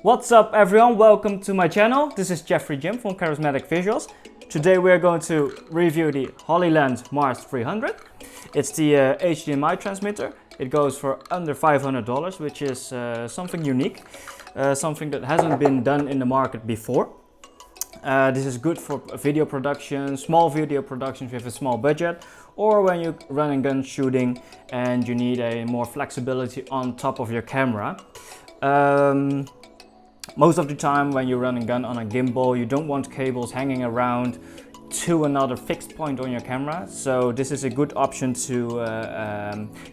What's up everyone, welcome to my channel. This is Jeffrey Jim from Carismatic Visuals. Today we are going to review the Hollyland Mars 300. It's the HDMI transmitter. It goes for under $500, which is something unique, something that hasn't been done in the market before. This is good for video production, small video productions with a small budget, or when you run and gun shooting and you need a more flexibility on top of your camera. Most of the time when you run and gun on a gimbal, you don't want cables hanging around to another fixed point on your camera, so this is a good option to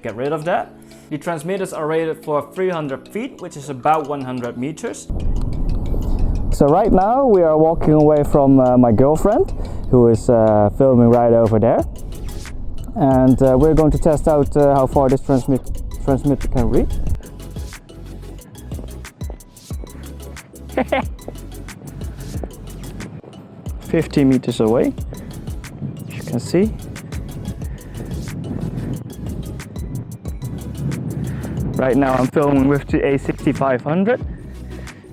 get rid of that. The transmitters are rated for 300 feet, which is about 100 meters. So right now we are walking away from my girlfriend, who is filming right over there, and we're going to test out how far this transmitter can reach. 50 meters away, as you can see. Right now I'm filming with the A6500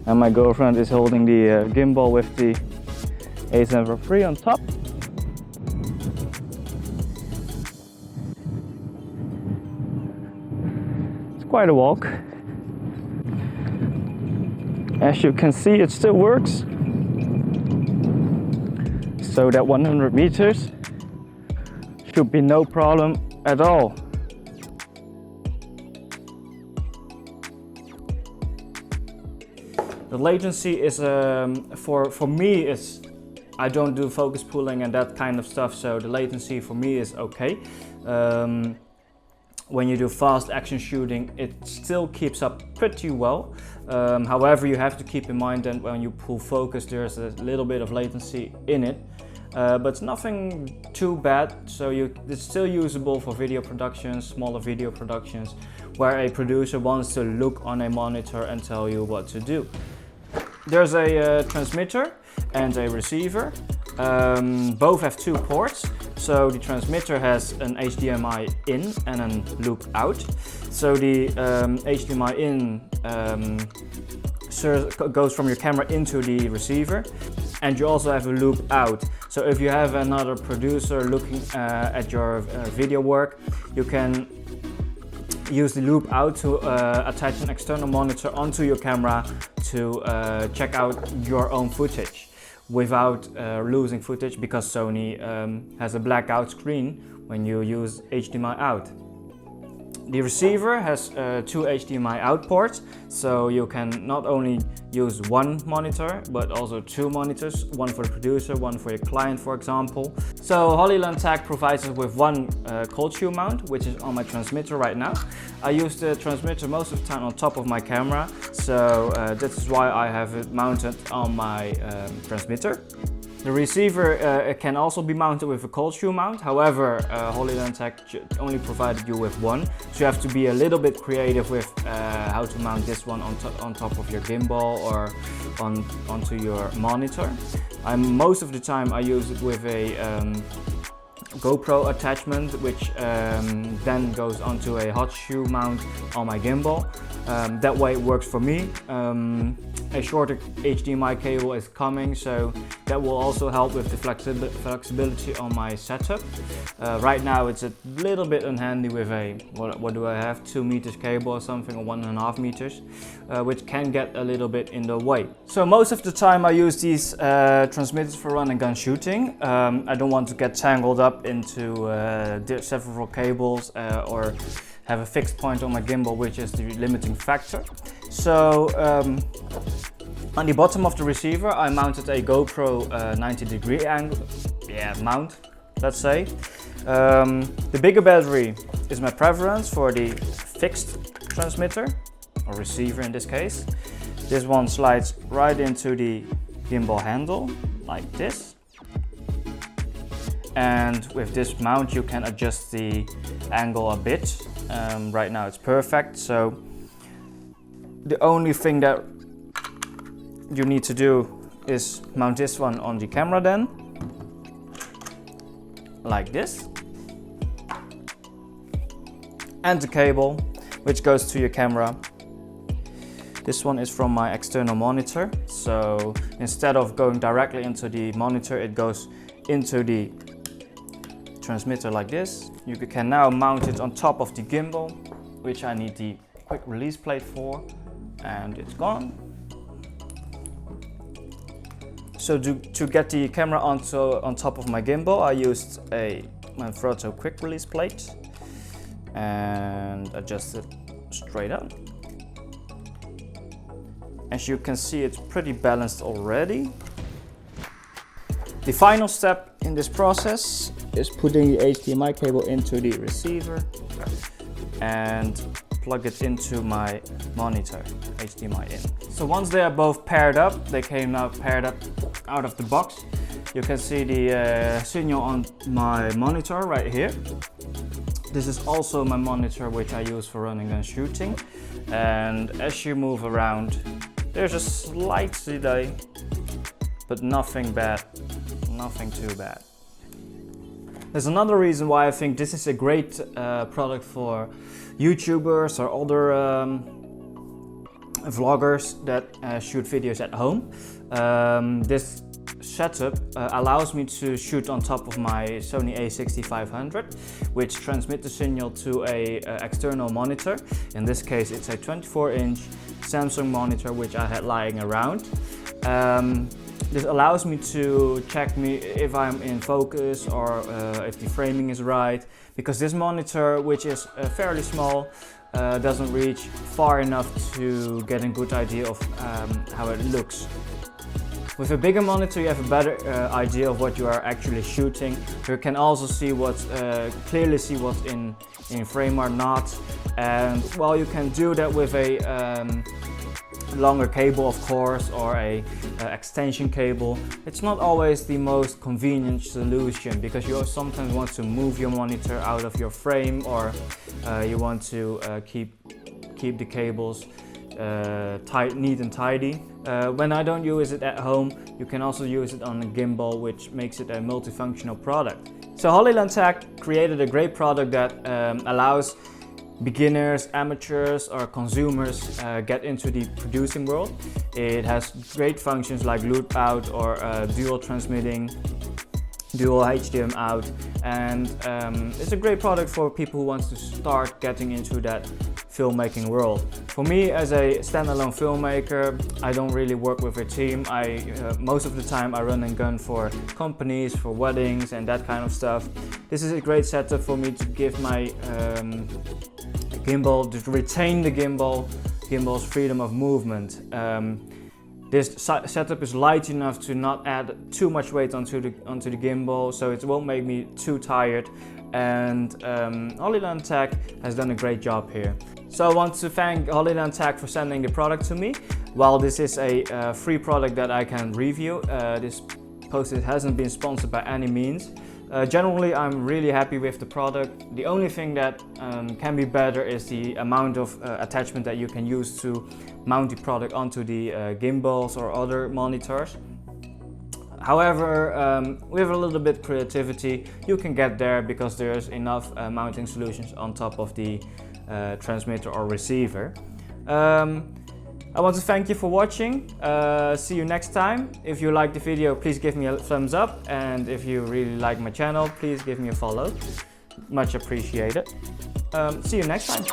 and my girlfriend is holding the gimbal with the A7III on top. It's quite a walk. As you can see, it still works. So that 100 meters should be no problem at all. The latency is, for me, is, I don't do focus pulling and that kind of stuff, so the latency for me is okay. When you do fast action shooting, it still keeps up pretty well. However, you have to keep in mind that when you pull focus, there's a little bit of latency in it, but it's nothing too bad. So it's still usable for video productions, smaller video productions, where a producer wants to look on a monitor and tell you what to do. There's a transmitter and a receiver. Both have two ports. So the transmitter has an HDMI in and a loop out. So the HDMI in goes from your camera into the receiver, and you also have a loop out. So if you have another producer looking at your video work, you can use the loop out to attach an external monitor onto your camera to check out your own footage without losing footage, because Sony has a blackout screen when you use HDMI out. The receiver has two HDMI out ports, so you can not only use one monitor but also two monitors, one for the producer, one for your client, for example. So Hollyland Tech provides us with one cold shoe mount, which is on my transmitter right now. I use the transmitter most of the time on top of my camera, so this is why I have it mounted on my transmitter. The receiver can also be mounted with a cold shoe mount. However, Hollyland Tech only provided you with one, so you have to be a little bit creative with how to mount this one on top of your gimbal or onto your monitor. Most of the time I use it with a GoPro attachment, which then goes onto a hot shoe mount on my gimbal. That way it works for me. A shorter HDMI cable is coming, so that will also help with the flexibility on my setup. Right now it's a little bit unhandy with a, what do I have, 2 meters cable or something, or 1.5 meters, which can get a little bit in the way. So most of the time I use these transmitters for run and gun shooting. I don't want to get tangled up into several cables or have a fixed point on my gimbal, which is the limiting factor. So on the bottom of the receiver I mounted a GoPro 90-degree angle mount, let's say. The bigger battery is my preference for the fixed transmitter, or receiver in this case. This one slides right into the gimbal handle like this, and with this mount you can adjust the angle a bit. Right now it's perfect, so the only thing that you need to do is mount this one on the camera then, like this, and the cable which goes to your camera. This one is from my external monitor. So instead of going directly into the monitor, it goes into the transmitter like this. You can now mount it on top of the gimbal, which I need the quick release plate for, and it's gone. So to get the camera on top of my gimbal, I used a Manfrotto quick release plate and adjust it straight up. As you can see, it's pretty balanced already. The final step in this process is putting the HDMI cable into the receiver and plug it into my monitor, HDMI in. So once they are both paired up, they came out paired up out of the box. You can see the signal on my monitor right here. This is also my monitor which I use for running and shooting. And as you move around, there's a slight delay, but nothing bad, nothing too bad. There's another reason why I think this is a great product for YouTubers or other vloggers that shoot videos at home. This setup allows me to shoot on top of my Sony a6500, which transmits the signal to a external monitor. In this case, it's a 24-inch Samsung monitor which I had lying around. This allows me to check if I'm in focus or if the framing is right, because this monitor, which is fairly small, doesn't reach far enough to get a good idea of how it looks. With a bigger monitor, you have a better idea of what you are actually shooting. You can also see clearly see what's in frame or not. And well, you can do that with a longer cable, of course, or a extension cable. It's not always the most convenient solution, because you sometimes want to move your monitor out of your frame, or you want to keep the cables neat and tidy. When I don't use it at home, you can also use it on a gimbal, which makes it a multifunctional product. So Hollyland created a great product that allows beginners, amateurs or consumers get into the producing world. It has great functions like loop out or dual transmitting, dual HDMI out, and it's a great product for people who want to start getting into that filmmaking world. For me, as a standalone filmmaker, I don't really work with a team. Most of the time I run and gun for companies, for weddings and that kind of stuff. This is a great setup for me to give my gimbal, to retain the gimbal's freedom of movement. This setup is light enough to not add too much weight onto the gimbal, so it won't make me too tired. And Hollyland has done a great job here. So I want to thank Hollyland for sending the product to me. While this is a free product that I can review, this post hasn't been sponsored by any means. Generally, I'm really happy with the product. The only thing that can be better is the amount of attachment that you can use to mount the product onto the gimbals or other monitors. However, with a little bit of creativity, you can get there, because there's enough mounting solutions on top of the transmitter or receiver. I want to thank you for watching. See you next time. If you like the video, please give me a thumbs up, and if you really like my channel, please give me a follow. Much appreciated. See you next time.